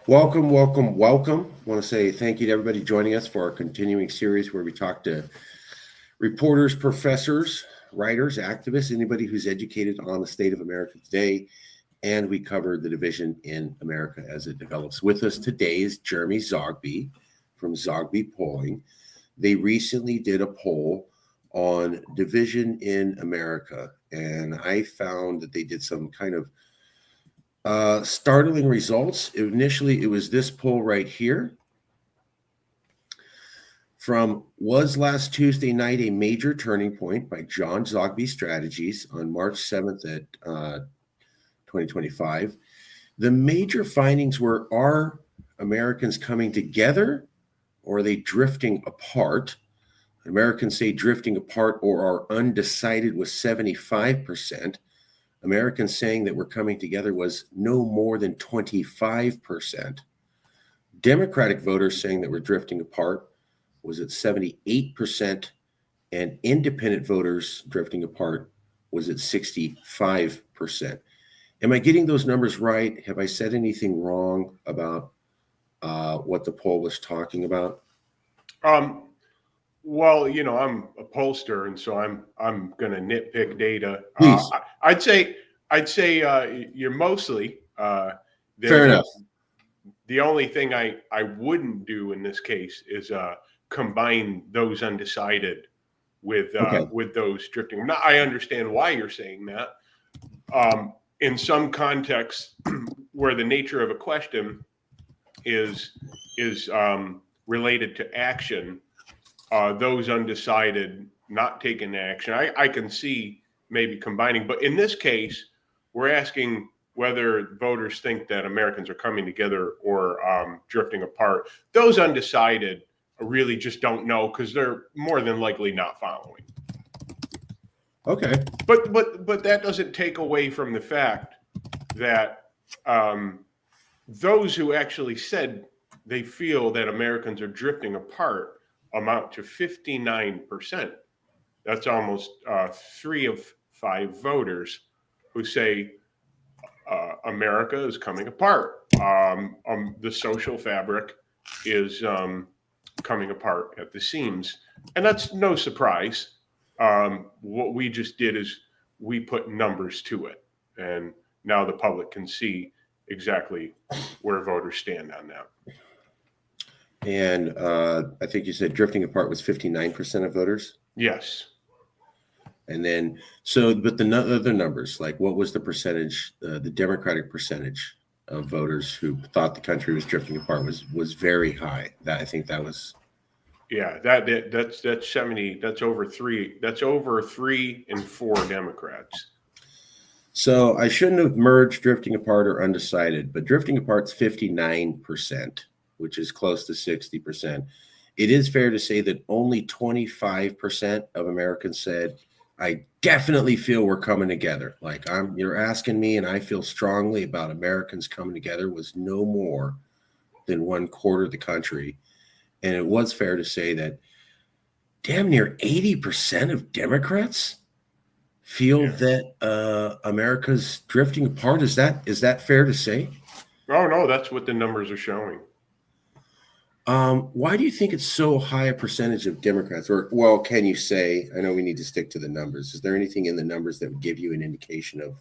Welcome, welcome, welcome. I want to say thank you to everybody joining us for our continuing series where we talk to reporters, professors, writers, activists, anybody who's educated on the state of America today. And we cover the division in America as it develops. With us today is Jeremy Zogby from Zogby Polling. They recently did a poll on division in America, and I found that they did some kind of startling results. Initially, it was this poll right here from Was Last Tuesday Night a Major Turning Point by John Zogby Strategies on March 7th at 2025. The major findings were, are Americans coming together or are they drifting apart? Americans say drifting apart or are undecided was 75%. Americans saying that we're coming together was no more than 25%. Democratic voters saying that we're drifting apart was at 78%, and independent voters drifting apart was at 65%. Am I getting those numbers right? Have I said anything wrong about what the poll was talking about? Well, I'm a pollster, and so I'm going to nitpick data. Please. I'd say you're mostly Fair there. enough. The only thing I wouldn't do in this case is combine those undecided with Okay. with those drifting. Now, I understand why you're saying that. In some contexts, where the nature of a question is related to action. Those undecided not taking action. I can see maybe combining, but in this case, we're asking whether voters think that Americans are coming together or drifting apart. Those undecided really just don't know because they're more than likely not following. Okay. But that doesn't take away from the fact that those who actually said they feel that Americans are drifting apart amount to 59%. That's almost 3 of 5 voters who say America is coming apart. The social fabric is coming apart at the seams. And that's no surprise. What we just did is we put numbers to it. And now the public can see exactly where voters stand on that. And I think you said drifting apart was 59% of voters. Yes. And then, but the other numbers, like what was the percentage, the Democratic percentage of voters who thought the country was drifting apart was very high. That I think that was. Yeah, that's 70. That's over 3. That's over 3 and 4 Democrats. So I shouldn't have merged drifting apart or undecided, but drifting apart's 59%, which is close to 60%. It is fair to say that only 25% of Americans said, I definitely feel we're coming together. Like you're asking me, and I feel strongly about Americans coming together was no more than 1/4 of the country. And it was fair to say that damn near 80% of Democrats feel that America's drifting apart. Is that fair to say? Oh, no, that's what the numbers are showing. Why do you think it's so high a percentage of Democrats? Or, well, can you say, I know we need to stick to the numbers. Is there anything in the numbers that would give you an indication of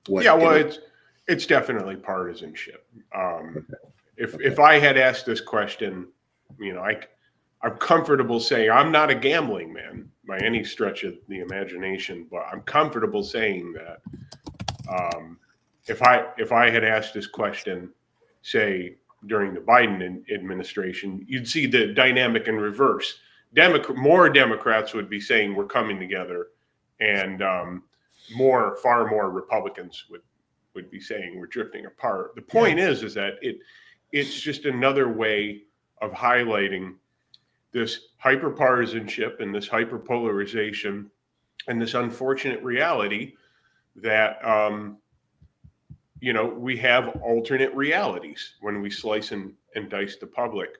what? Yeah, well, it's definitely partisanship. If I had asked this question, I'm comfortable saying I'm not a gambling man by any stretch of the imagination, but I'm comfortable saying that if I had asked this question, say, during the Biden administration, you'd see the dynamic in reverse. More Democrats would be saying we're coming together, and far more Republicans would be saying we're drifting apart. The point is that it's just another way of highlighting this hyperpartisanship and this hyperpolarization and this unfortunate reality that we have alternate realities when we slice and dice the public.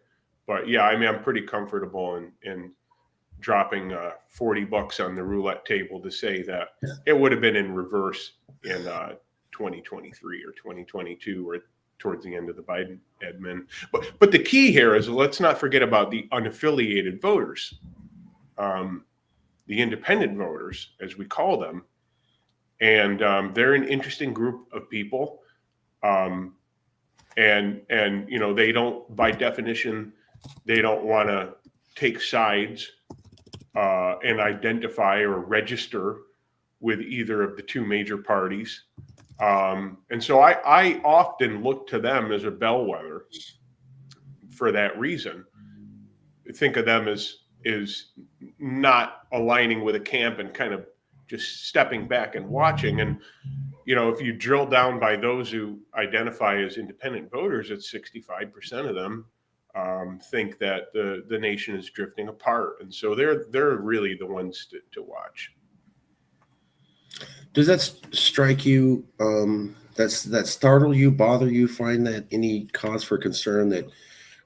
But yeah, I mean, I'm pretty comfortable in dropping $40 on the roulette table to say that it would have been in reverse in 2023 or 2022, or towards the end of the Biden admin. But the key here is, let's not forget about the unaffiliated voters, the independent voters, as we call them. And they're an interesting group of people. And they don't, by definition, they don't want to take sides and identify or register with either of the two major parties. And so I often look to them as a bellwether for that reason. Think of them as not aligning with a camp and kind of just stepping back and watching. And, if you drill down by those who identify as independent voters, it's 65% of them think that the nation is drifting apart. And so they're really the ones to watch. Does that strike you, that startle you, bother you, find that any cause for concern that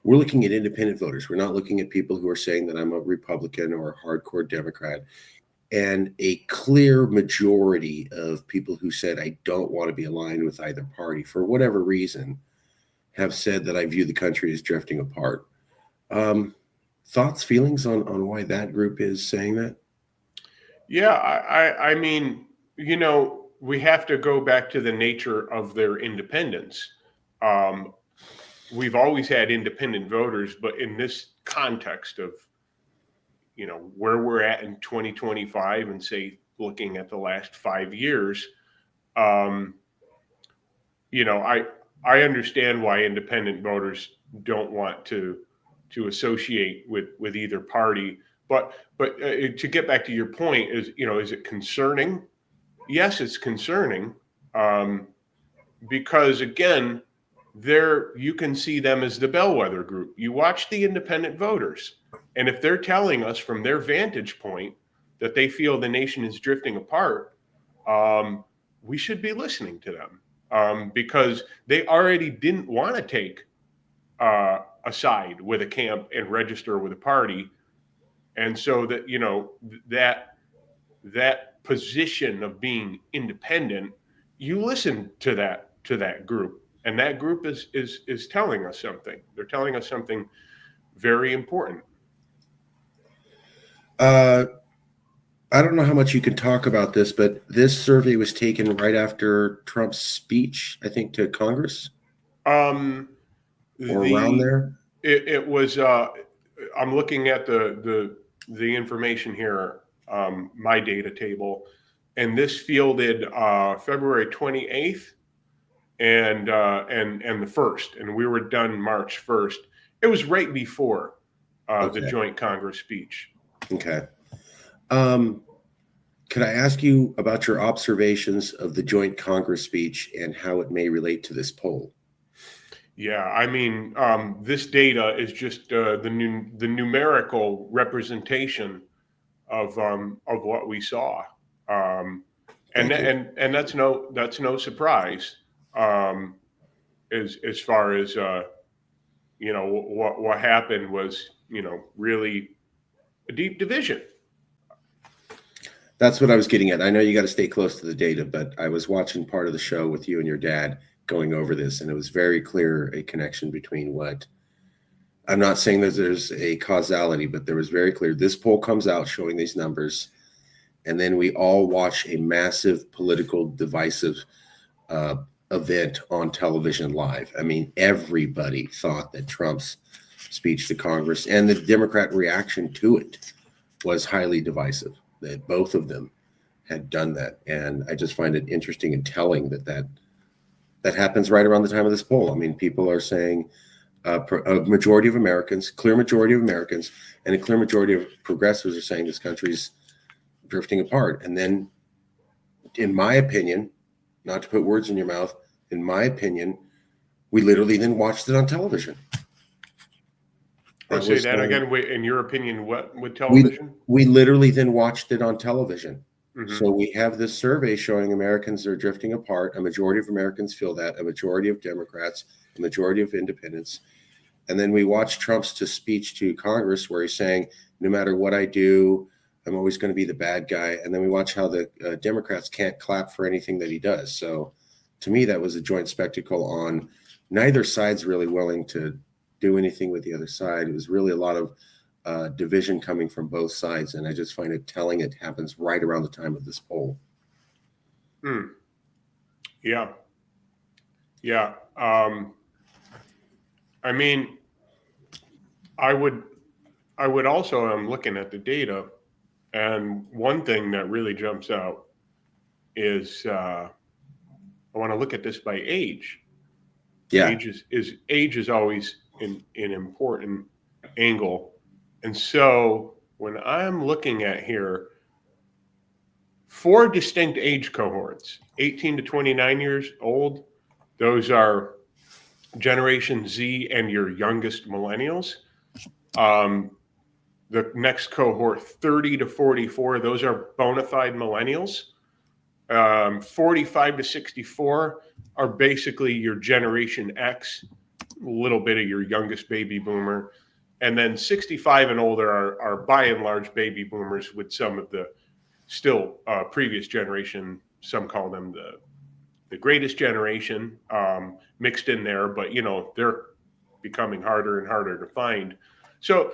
we're looking at independent voters? We're not looking at people who are saying that I'm a Republican or a hardcore Democrat, and a clear majority of people who said, I don't want to be aligned with either party for whatever reason, have said that I view the country as drifting apart. Thoughts, feelings on why that group is saying that? Yeah, I mean, we have to go back to the nature of their independence. We've always had independent voters, but in this context of, where we're at in 2025 and say, looking at the last 5 years, I understand why independent voters don't want to associate with either party. But to get back to your point, is it concerning? Yes, it's concerning, because again, you can see them as the bellwether group. You watch the independent voters, and if they're telling us from their vantage point that they feel the nation is drifting apart, we should be listening to them, because they already didn't want to take a side with a camp and register with a party. And so that that position of being independent, you listen to that group, and that group is telling us something. They're telling us something very important. I don't know how much you can talk about this, but this survey was taken right after Trump's speech, I think, to Congress. Or around there. It was. I'm looking at the information here, my data table, and this fielded February 28th and the 1st, and we were done March 1st. It was right before the joint Congress speech. Okay. Could I ask you about your observations of the joint Congress speech and how it may relate to this poll? Yeah, I mean, this data is just the numerical representation of what we saw, and that's no surprise, as far as what happened was really a deep division. That's what I was getting at. I know you got to stay close to the data, but I was watching part of the show with you and your dad going over this, and it was very clear a connection between what I'm not saying that there's a causality, but there was very clear. This poll comes out showing these numbers, and then we all watch a massive political divisive event on television live. I mean, everybody thought that Trump's speech to Congress and the Democrat reaction to it was highly divisive, that both of them had done that. And I just find it interesting and telling that happens right around the time of this poll. I mean, people are saying a majority of Americans, clear majority of Americans, and a clear majority of progressives are saying this country's drifting apart. And then, in my opinion, not to put words in your mouth, in my opinion, we literally then watched it on television. Say that again. In your opinion, what with television? We literally then watched it on television. Mm-hmm. So we have this survey showing Americans are drifting apart. A majority of Americans feel that. A majority of Democrats, a majority of independents. And then we watch Trump's speech to Congress where he's saying, no matter what I do, I'm always going to be the bad guy. And then we watch how the Democrats can't clap for anything that he does. So to me, that was a joint spectacle on neither side's really willing to do anything with the other side. It was really a lot of division coming from both sides, and I just find it telling it happens right around the time of this poll. Yeah. I mean, I would also, I'm looking at the data, and one thing that really jumps out is I want to look at this by age. Yeah. Age is always an important angle. And so when I'm looking at here, 4 distinct age cohorts, 18 to 29 years old, those are Generation Z and your youngest millennials. The next cohort, 30 to 44, those are bona fide millennials. 45 to 64 are basically your Generation X, a little bit of your youngest baby boomer. And then 65 and older are by and large baby boomers, with some of the still previous generation. Some call them the greatest generation mixed in there, but they're becoming harder and harder to find. So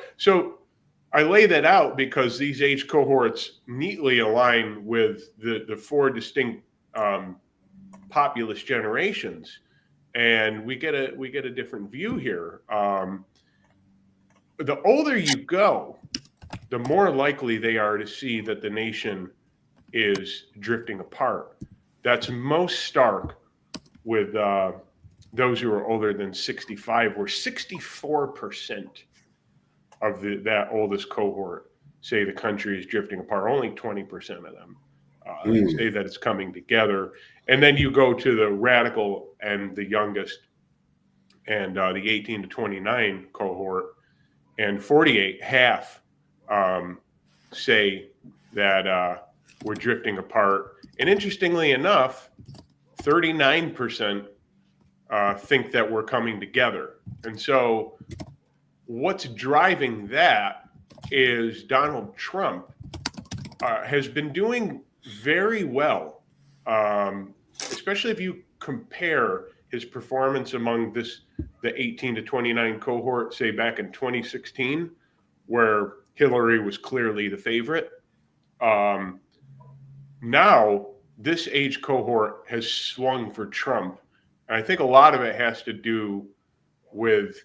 I lay that out because these age cohorts neatly align with the 4 distinct populist generations, and we get a different view here. The older you go, the more likely they are to see that the nation is drifting apart. That's most stark with those who are older than 65, where 64% of that oldest cohort say the country is drifting apart. Only 20% of them say that it's coming together. And then you go to the radical and the youngest, and the 18 to 29 cohort, and 48, half, say that we're drifting apart. And interestingly enough, 39% think that we're coming together. And so what's driving that is Donald Trump has been doing very well, especially if you compare his performance among the 18 to 29 cohort, say back in 2016, where Hillary was clearly the favorite. Now this age cohort has swung for Trump. And I think a lot of it has to do with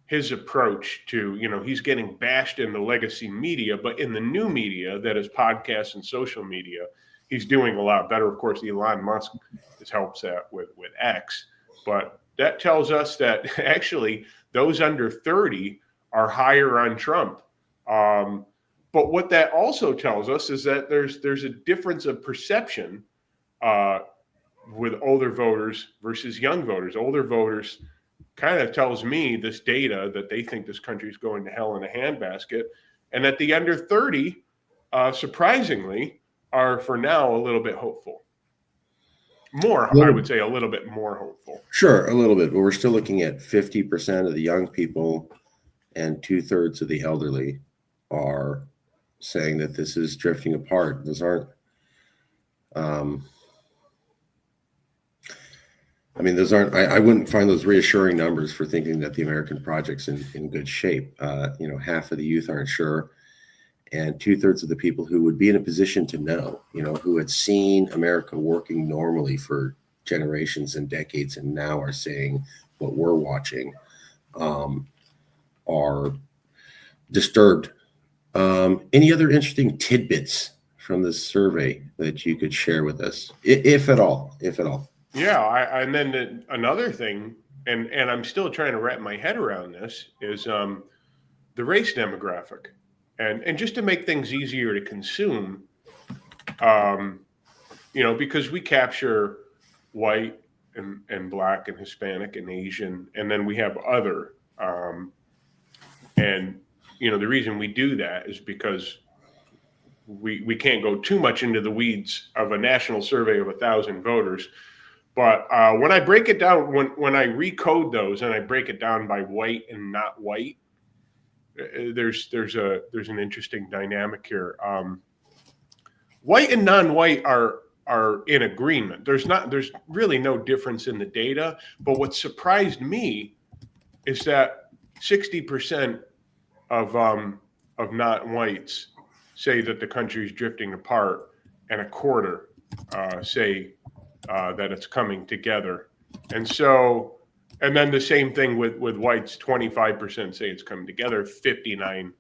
his approach to, he's getting bashed in the legacy media, but in the new media, that is podcasts and social media, he's doing a lot better. Of course, Elon Musk helps that with X, but that tells us that actually those under 30 are higher on Trump. But what that also tells us is that there's a difference of perception with older voters versus young voters. Older voters kind of tells me, this data, that they think this country is going to hell in a handbasket, and that the under 30, surprisingly, are for now a little bit hopeful. I would say a little bit more hopeful. Sure, a little bit, but we're still looking at 50% of the young people and 2/3 of the elderly are saying that this is drifting apart. Those aren't, I wouldn't find those reassuring numbers for thinking that the American project's in good shape. Half of the youth aren't sure, and 2/3 of the people who would be in a position to know, who had seen America working normally for generations and decades, and now are saying what we're watching, are disturbed. Any other interesting tidbits from this survey that you could share with us, if at all? Yeah, and then another thing, and I'm still trying to wrap my head around this, is the race demographic. And just to make things easier to consume, because we capture white and black and Hispanic and Asian, and then we have other. And the reason we do that is because we can't go too much into the weeds of a national survey of 1,000 voters. But when I break it down, when I recode those and I break it down by white and not white, there's an interesting dynamic here. White and non-white are are in agreement. There's really no difference in the data. But what surprised me is that 60% of not whites say that the country is drifting apart, and a quarter say that it's coming together. And so, and then the same thing with whites. 25% say it's coming together. 59%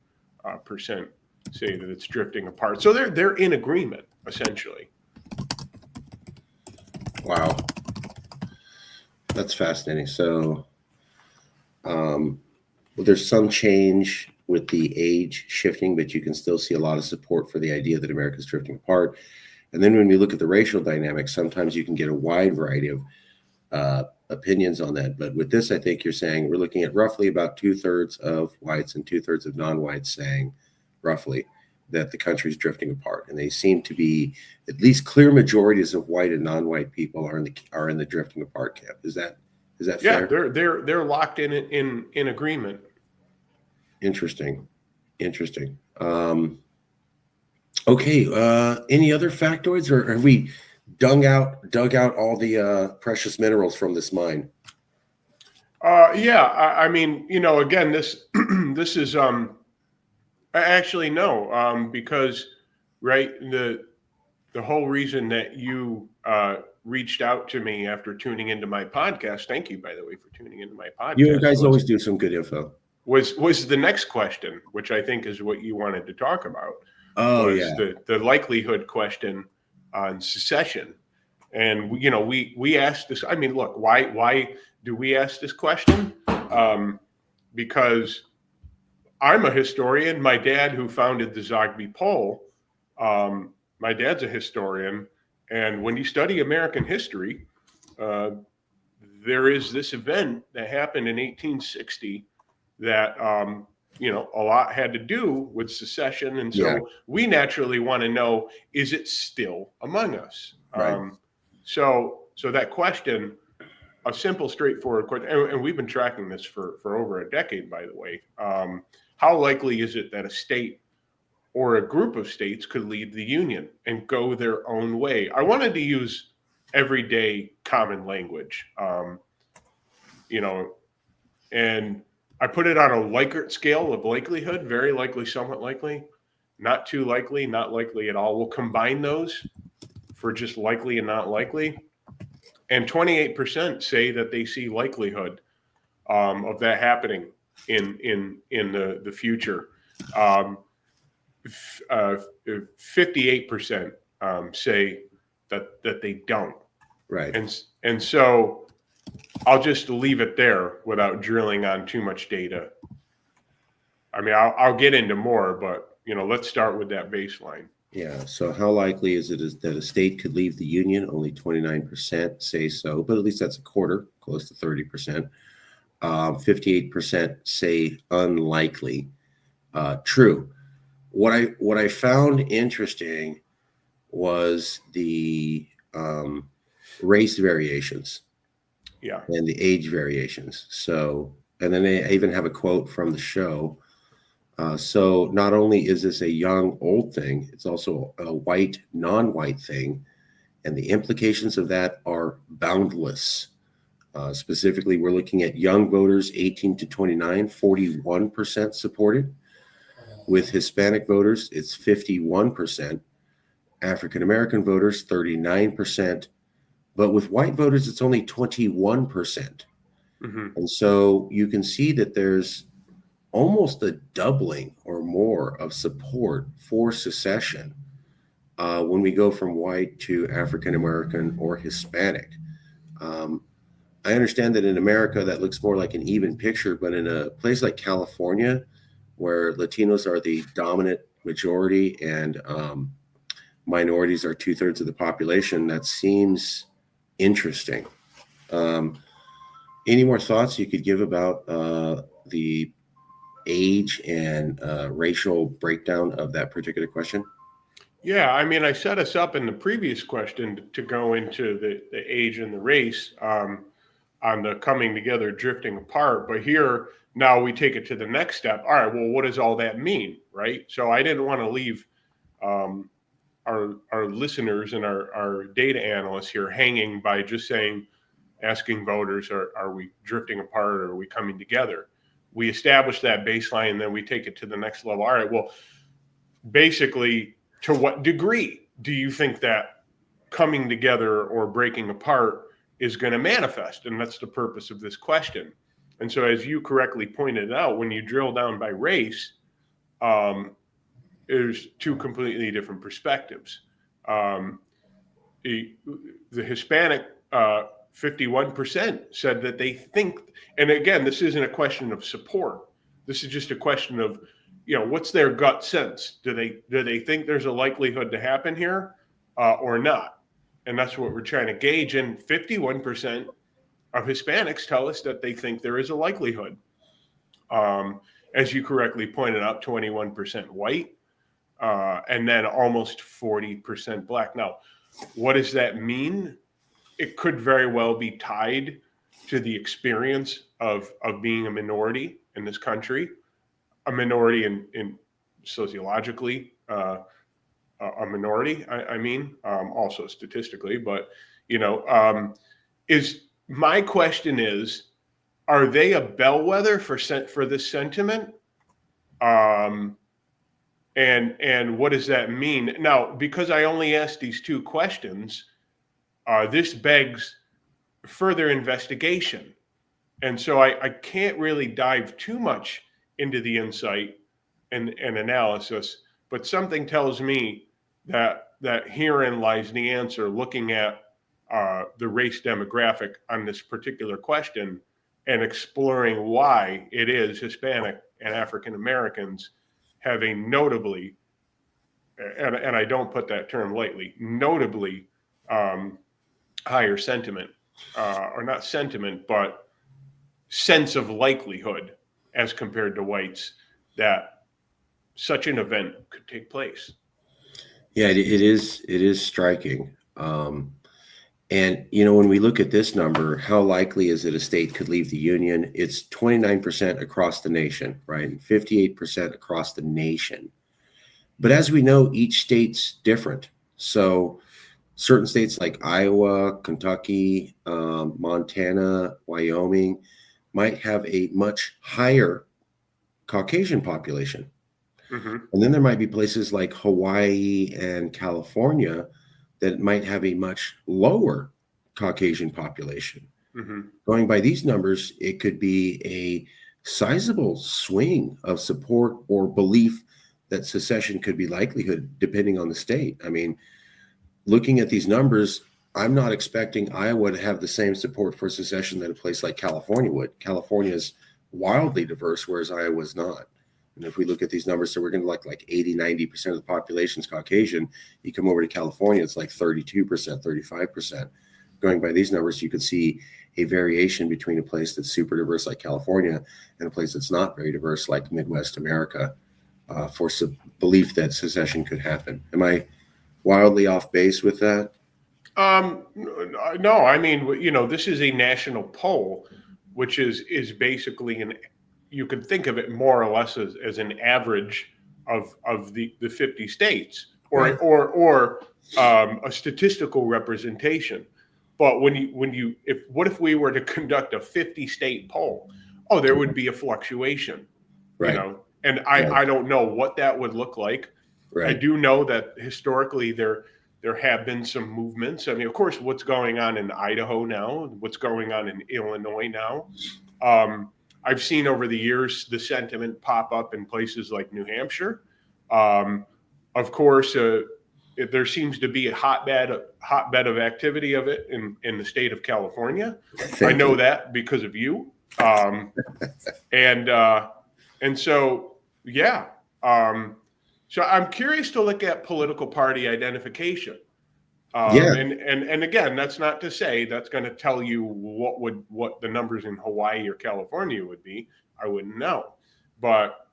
say that it's drifting apart. So they're in agreement essentially. Wow, that's fascinating. So, well, there's some change with the age shifting, but you can still see a lot of support for the idea that America's drifting apart. And then when we look at the racial dynamics, sometimes you can get a wide variety of opinions on that. But with this, I think you're saying we're looking at roughly about 2/3 of whites and 2/3 of non-whites saying roughly that the country's drifting apart. And they seem to be at least clear majorities of white and non-white people are in the drifting apart camp. Is that fair? Yeah, they're locked in agreement. Interesting. Okay. Any other factoids, or have we dug out all the precious minerals from this mine? Yeah, I mean, again, this this is actually no, because right, the whole reason that you reached out to me after tuning into my podcast. Thank you, by the way, for tuning into my podcast. You guys always do some good info. Was the next question, which I think is what you wanted to talk about. Oh, was yeah. The likelihood question on secession. And we asked this. I mean, look, why do we ask this question? Because I'm a historian. My dad, who founded the Zogby poll, my dad's a historian. And when you study American history, there is this event that happened in 1860 that a lot had to do with secession. And so we naturally want to know, is it still among us? Right. So that question, a simple, straightforward question, and we've been tracking this for over a decade, by the way. How likely is it that a state or a group of states could leave the Union and go their own way? I wanted to use everyday common language, and I put it on a Likert scale of likelihood: very likely, somewhat likely, not too likely, not likely at all. We'll combine those for just likely and not likely. And 28% say that they see likelihood of that happening in the future. 58% say that they don't. Right. And so I'll just leave it there without drilling on too much data. I mean, I'll get into more, but let's start with that baseline. Yeah. So how likely is it that a state could leave the Union? Only 29% say so, but at least that's a quarter, close to 30%. 58% say unlikely. True. What I found interesting was the race variations. Yeah. And the age variations. So, and then they even have a quote from the show. So not only is this a young, old thing, it's also a white, non-white thing. And the implications of that are boundless. Specifically, we're looking at young voters, 18 to 29, 41% supported. With Hispanic voters, it's 51%. African-American voters, 39%. But with white voters, it's only 21%. Mm-hmm. And so you can see that there's almost a doubling or more of support for secession when we go from white to African-American or Hispanic. I understand that in America, that looks more like an even picture, but in a place like California, where Latinos are the dominant majority and minorities are 2/3 of the population, that seems interesting. Any more thoughts you could give about the age and racial breakdown of that particular question? Yeah, I mean, I set us up in the previous question to go into the age and the race on the coming together, drifting apart. But here, now we take it to the next step. All right, well, what does all that mean, right? So I didn't want to leave our listeners and our data analysts here hanging by just asking voters, are we drifting apart or are we coming together? We establish that baseline and then we take it to the next level. All right, well, basically, to what degree do you think that coming together or breaking apart is going to manifest? And that's the purpose of this question. And so, as you correctly pointed out, when you drill down by race, there's two completely different perspectives. The Hispanic 51% said that they think, and again, this isn't a question of support. This is just a question of, what's their gut sense? Do they think there's a likelihood to happen here or not? And that's what we're trying to gauge. And 51% of Hispanics tell us that they think there is a likelihood. As you correctly pointed out, 21% white, and then almost 40% black. Now, what does that mean? It could very well be tied to the experience of being a minority in this country, a minority in sociologically, a minority, I mean, also statistically, but, my question is, are they a bellwether for this sentiment? And what does that mean? Now, because I only asked these two questions, this begs further investigation. And so I can't really dive too much into the insight and analysis, but something tells me that herein lies the answer, looking at the race demographic on this particular question and exploring why it is Hispanic and African Americans have a notably, and I don't put that term lightly, notably higher sentiment, or not sentiment, but sense of likelihood as compared to whites that such an event could take place. Yeah, it is striking. And, when we look at this number, how likely is it a state could leave the union? It's 29% across the nation, right? And 58% across the nation. But as we know, each state's different. So certain states like Iowa, Kentucky, Montana, Wyoming might have a much higher Caucasian population. Mm-hmm. And then there might be places like Hawaii and California that might have a much lower Caucasian population. Mm-hmm. Going by these numbers, it could be a sizable swing of support or belief that secession could be likelihood depending on the state. I mean, looking at these numbers, I'm not expecting Iowa to have the same support for secession that a place like California would. California is wildly diverse, whereas Iowa is not. And if we look at these numbers, so we're going to like 80, 90% of the population is Caucasian. You come over to California, it's like 32%, 35%. Going by these numbers, you could see a variation between a place that's super diverse like California and a place that's not very diverse like Midwest America for belief that secession could happen. Am I wildly off base with that? No, I mean, this is a national poll, which is basically you could think of it more or less as an average of the 50 states or a statistical representation. But what if we were to conduct a 50 state poll? Oh, there would be a fluctuation, right. And I don't know what that would look like. Right. I do know that historically there have been some movements. I mean, of course, what's going on in Idaho now, what's going on in Illinois now. I've seen over the years the sentiment pop up in places like New Hampshire. Of course, there seems to be a hotbed of activity of it in the state of California. I know that because of you. And so, yeah. So I'm curious to look at political party identification. And again, that's not to say that's going to tell you what the numbers in Hawaii or California would be. I wouldn't know. But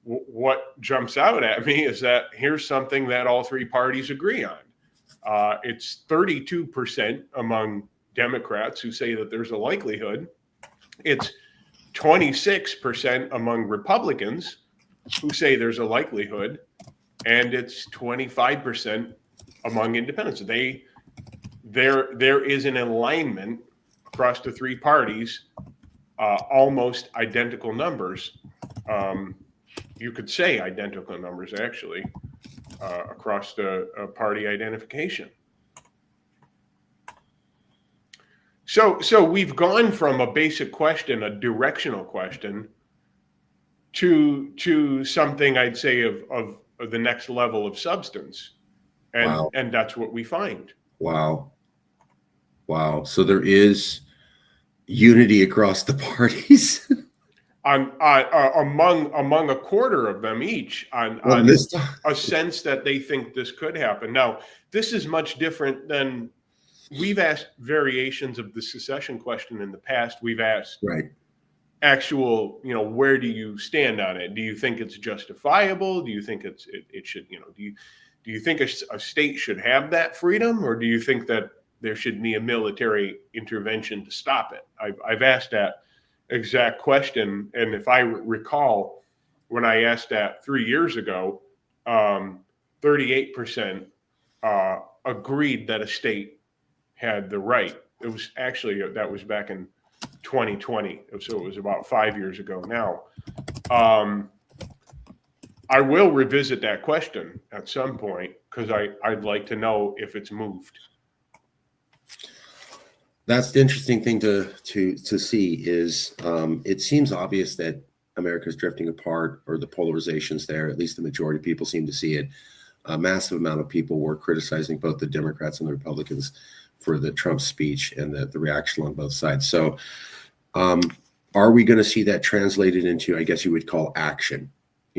what jumps out at me is that here's something that all three parties agree on. It's 32% among Democrats who say that there's a likelihood. It's 26% among Republicans who say there's a likelihood. And it's 25% among independents. There is an alignment across the three parties, almost identical numbers. You could say identical numbers, actually, across the party identification. So we've gone from a basic question, a directional question, to something I'd say of the next level of substance, and that's what we find. Wow. So there is unity across the parties. Among a quarter of them each on a sense that they think this could happen. Now, this is much different than we've asked variations of the secession question in the past. We've asked actual, where do you stand on it? Do you think it's justifiable? Do you think it should, do you think a state should have that freedom, or do you think that there should be a military intervention to stop it? I've asked that exact question, and if I recall, when I asked that 3 years ago, 38% agreed that a state had the right. It was actually, that was back in 2020, so it was about 5 years ago now. I will revisit that question at some point, because I'd like to know if it's moved. That's the interesting thing to see is it seems obvious that America's drifting apart, or the polarization's there. At least the majority of people seem to see it. A massive amount of people were criticizing both the Democrats and the Republicans for the Trump speech and the reaction on both sides. So are we going to see that translated into, I guess you would call, action?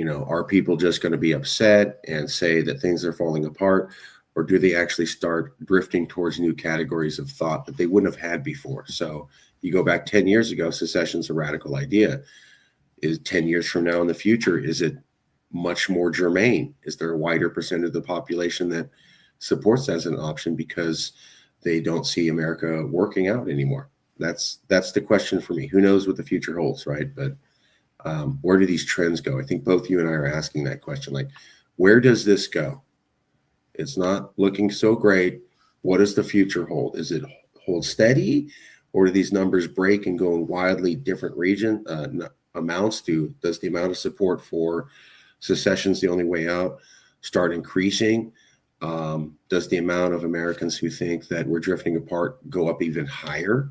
Are people just going to be upset and say that things are falling apart? Or do they actually start drifting towards new categories of thought that they wouldn't have had before? So you go back 10 years ago, secession's a radical idea. Is 10 years from now in the future, is it much more germane? Is there a wider percent of the population that supports that as an option because they don't see America working out anymore? That's the question for me. Who knows what the future holds, right? But where do these trends go? I think both you and I are asking that question. Like, where does this go? It's not looking so great. What does the future hold? Is it hold steady, or do these numbers break and go in wildly different region amounts? Does the amount of support for secession's the only way out start increasing? Does the amount of Americans who think that we're drifting apart go up even higher?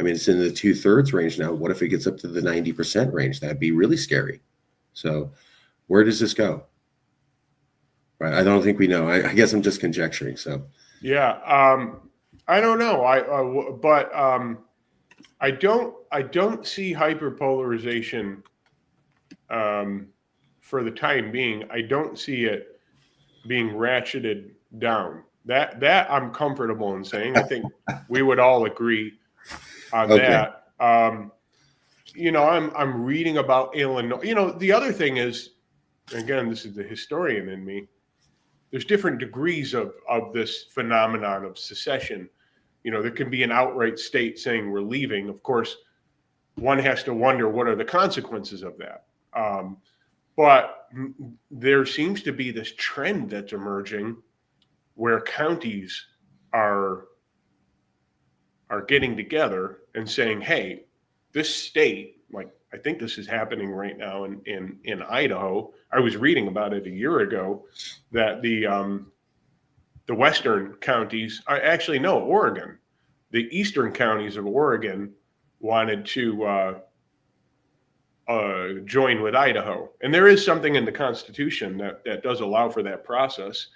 I mean, it's in the 2/3 range now. What if it gets up to the 90% range? That'd be really scary. So where does this go? Right. I don't think we know. I guess I'm just conjecturing. So, yeah, I don't know. But I don't see hyperpolarization for the time being. I don't see it being ratcheted down. That I'm comfortable in saying. I think we would all agree on that. I'm reading about Illinois. The other thing is, again, this is the historian in me. There's different degrees of this phenomenon of secession. There can be an outright state saying we're leaving. Of course, one has to wonder what are the consequences of that. But there seems to be this trend that's emerging where counties are getting together and saying, hey, this state, like I think this is happening right now in Idaho. I was reading about it a year ago that the western counties, Oregon, the eastern counties of Oregon wanted to join with Idaho. And there is something in the Constitution that does allow for that process.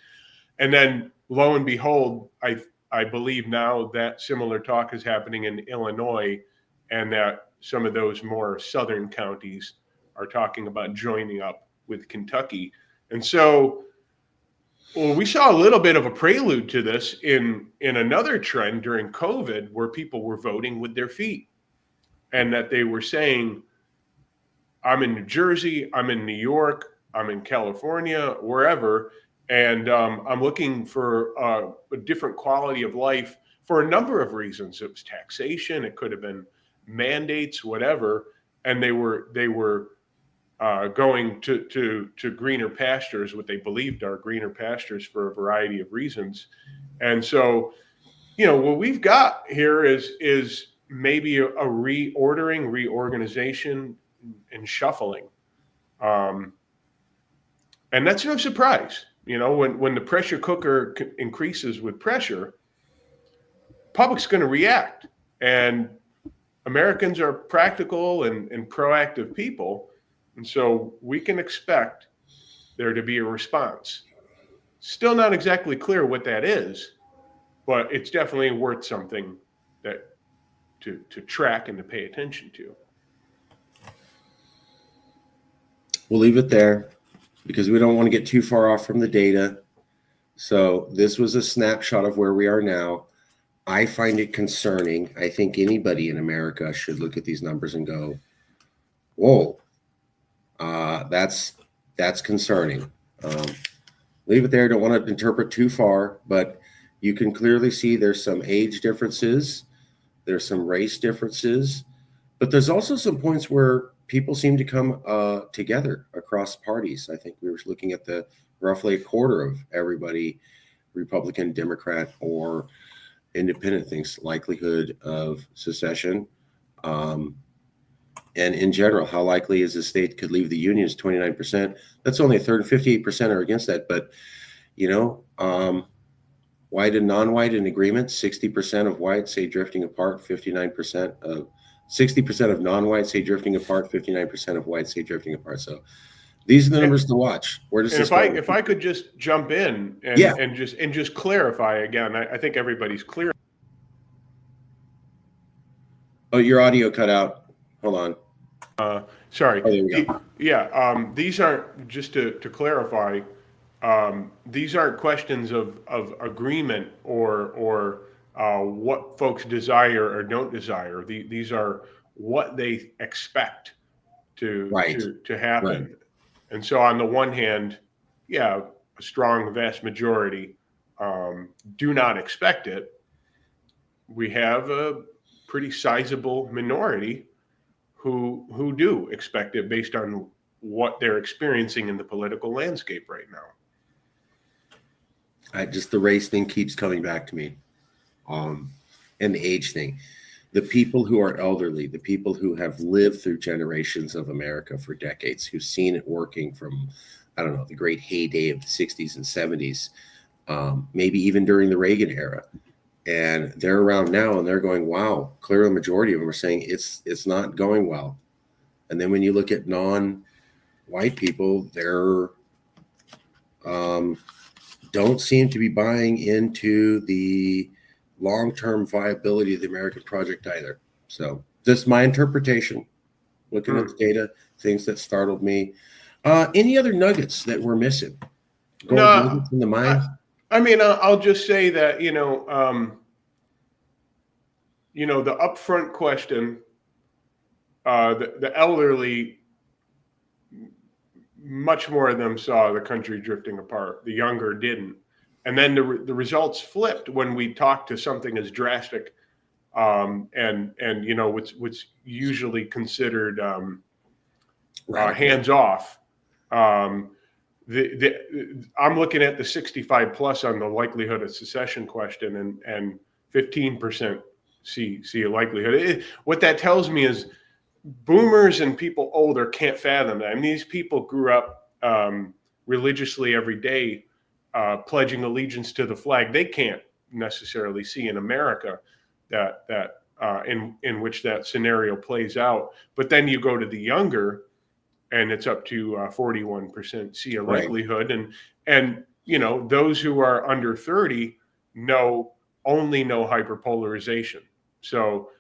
And then lo and behold, I believe now that similar talk is happening in Illinois, and that some of those more southern counties are talking about joining up with Kentucky. And so, we saw a little bit of a prelude to this in another trend during COVID, where people were voting with their feet, and that they were saying, I'm in New Jersey, I'm in New York, I'm in California, wherever, and I'm looking for a different quality of life for a number of reasons. It was taxation, it could have been mandates, whatever, and they were going to greener pastures, what they believed are greener pastures for a variety of reasons. And so, what we've got here is maybe a reordering, reorganization, and shuffling. And that's no surprise. When the pressure cooker increases with pressure, public's going to react. And Americans are practical and proactive people. And so we can expect there to be a response. Still not exactly clear what that is, but it's definitely worth something that to track and to pay attention to. We'll leave it there because we don't want to get too far off from the data. So this was a snapshot of where we are now. I find it concerning. I think anybody in America should look at these numbers and go, whoa, that's concerning. Leave it there. Don't want to interpret too far, but you can clearly see there's some age differences. There's some race differences, but there's also some points where people seem to come together across parties. I think we were looking at the roughly a quarter of everybody, Republican, Democrat, or independent, thinks likelihood of secession. And in general, how likely is the state could leave the union is 29%. That's only a third, 58% are against that. But, white and non-white in agreement, 60% of whites say drifting apart, 60% of non-whites say drifting apart, 59% of whites say drifting apart. So these are the numbers to watch. Where does this go? If I could just jump in and just clarify again, I think everybody's clear. Oh, your audio cut out. Hold on. Sorry. Oh, there we go. These aren't, just to clarify, these aren't questions of agreement or what folks desire or don't desire. These are what they expect to happen. Right. And so on the one hand, a strong vast majority do not expect it. We have a pretty sizable minority who do expect it based on what they're experiencing in the political landscape right now. Just the race thing keeps coming back to me, and the age thing. The people who are elderly, the people who have lived through generations of America for decades, who've seen it working from, the great heyday of the 60s and 70s, maybe even during the Reagan era. And they're around now and they're going, wow, clearly the majority of them are saying it's not going well. And then when you look at non-white people, they're don't seem to be buying into the long-term viability of the American project either. So that's my interpretation, looking at the data, things that startled me. Any other nuggets that we're missing? Nuggets in the mind? I'll just say that, the upfront question, the elderly, much more of them saw the country drifting apart. The younger didn't. And then the results flipped when we talked to something as drastic and what's usually considered hands off. I'm looking at the 65 plus on the likelihood of secession question, and 15% see a likelihood. What that tells me is boomers and people older can't fathom that. These people grew up religiously every day, pledging allegiance to the flag. They can't necessarily see in America that in which that scenario plays out. But then you go to the younger, and it's up to 41% see a likelihood, and those who are under 30 only know hyperpolarization. So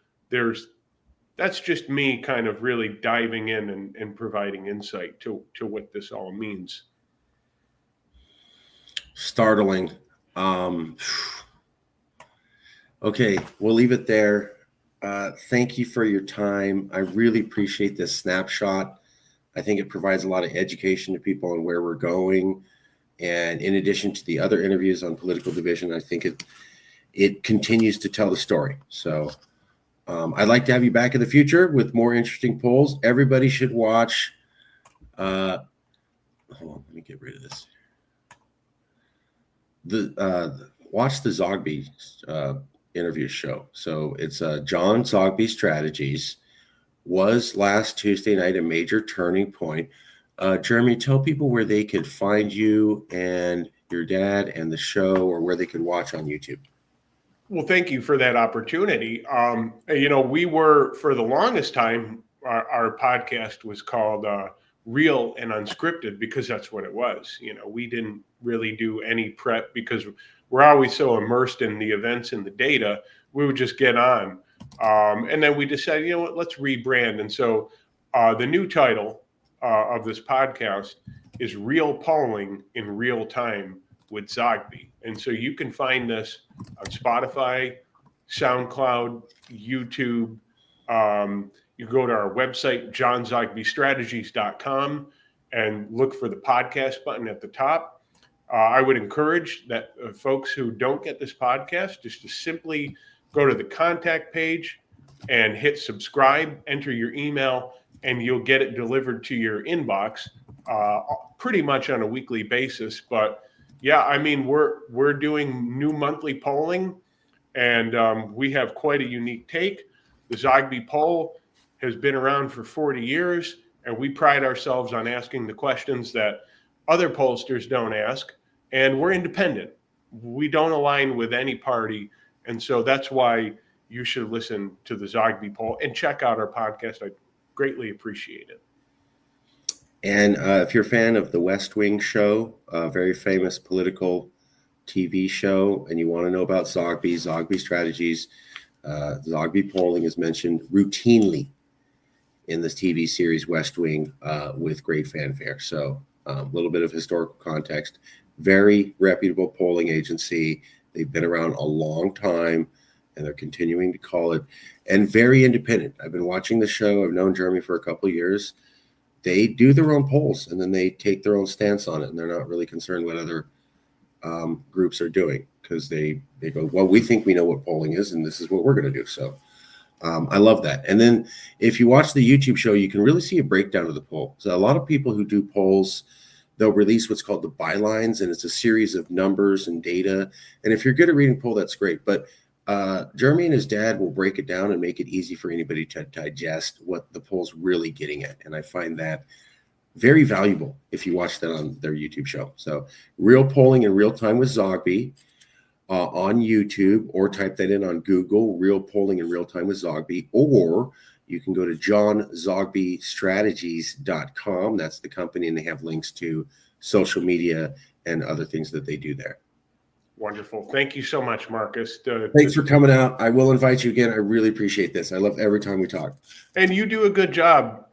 that's just me kind of really diving in and providing insight to what this all means. Startling. Okay, we'll leave it there. Thank you for your time. I really appreciate this snapshot. I think it provides a lot of education to people on where we're going. And in addition to the other interviews on political division, I think it continues to tell the story. So I'd like to have you back in the future with more interesting polls. Everybody should watch Hold on, let me get rid of this. Watch the Zogby interview show. So it's John Zogby Strategies. Was last Tuesday night a major turning point. Jeremy, tell people where they could find you and your dad and the show, or where they could watch on YouTube. Well, thank you for that opportunity. We were, for the longest time, our podcast was called Real and Unscripted, because that's what it was. We didn't really do any prep because we're always so immersed in the events and the data. We would just get on. And then we decided, you know what, let's rebrand. And so the new title of this podcast is Real Polling in Real Time with Zogby. And so you can find this on Spotify, SoundCloud, YouTube. You go to our website, johnzogbystrategies.com, and look for the podcast button at the top. I would encourage that folks who don't get this podcast just to simply go to the contact page and hit subscribe, enter your email, and you'll get it delivered to your inbox pretty much on a weekly basis. But yeah, I mean, we're doing new monthly polling, and we have quite a unique take. The Zogby poll has been around for 40 years, and we pride ourselves on asking the questions that other pollsters don't ask, and we're independent. We don't align with any party, and so that's why you should listen to the Zogby poll and check out our podcast. I greatly appreciate it. And if you're a fan of the West Wing show, a very famous political TV show, and you want to know about Zogby Strategies, Zogby polling is mentioned routinely in this TV series West Wing with great fanfare. So a little bit of historical context. Very reputable polling agency. They've been around a long time, and they're continuing to call it, and very independent. I've been watching the show. I've known Jeremy for a couple of years. They do their own polls, and then they take their own stance on it, and they're not really concerned what other groups are doing, because they go, well, we think we know what polling is, and this is what we're going to do. So I love that. And then if you watch the YouTube show, you can really see a breakdown of the poll. So a lot of people who do polls, they'll release what's called the bylines, and it's a series of numbers and data. And if you're good at reading poll, that's great. But Jeremy and his dad will break it down and make it easy for anybody to digest what the poll's really getting at. And I find that very valuable if you watch that on their YouTube show. So Real Polling in Real Time with Zogby on YouTube, or type that in on Google, Real Polling in Real Time with Zogby, or you can go to johnzogbystrategies.com. That's the company, and they have links to social media and other things that they do there. Wonderful. Thank you so much, Marcus. Thanks for coming out. I will invite you again. I really appreciate this. I love every time we talk. And you do a good job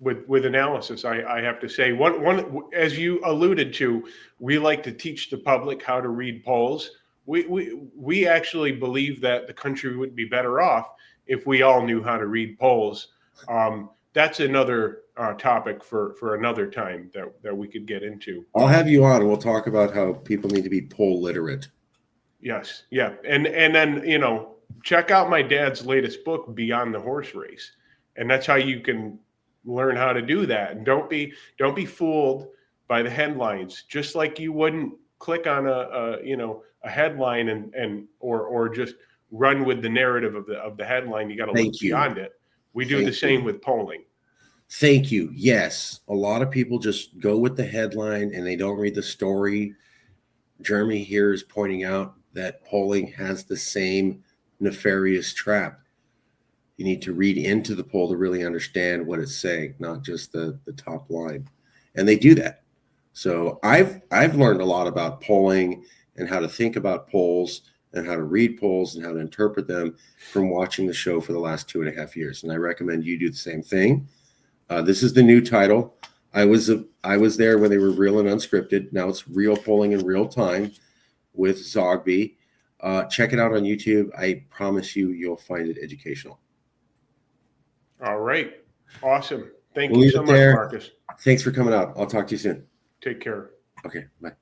with analysis, I have to say. One, as you alluded to, we like to teach the public how to read polls. We actually believe that the country would be better off if we all knew how to read polls. That's another topic for another time that we could get into. I'll have you on, and we'll talk about how people need to be poll literate. Yes, yeah, and then check out my dad's latest book, Beyond the Horse Race, and that's how you can learn how to do that. And don't be fooled by the headlines. Just like you wouldn't click on a headline or just run with the narrative of the headline. You got to look beyond it. We do the same with polling. Thank you. Yes. A lot of people just go with the headline and they don't read the story. Jeremy here is pointing out that polling has the same nefarious trap. You need to read into the poll to really understand what it's saying, not just the top line. And they do that. So I've learned a lot about polling and how to think about polls and how to read polls and how to interpret them from watching the show for the last 2.5 years. And I recommend you do the same thing. This is the new title. I was there when they were real and unscripted. Now it's Real Polling in Real Time with Zogby. Check it out on YouTube. I promise you'll find it educational. All right. Awesome. Thank you so much, Marcus. Thanks for coming out. I'll talk to you soon. Take care. Okay. Bye.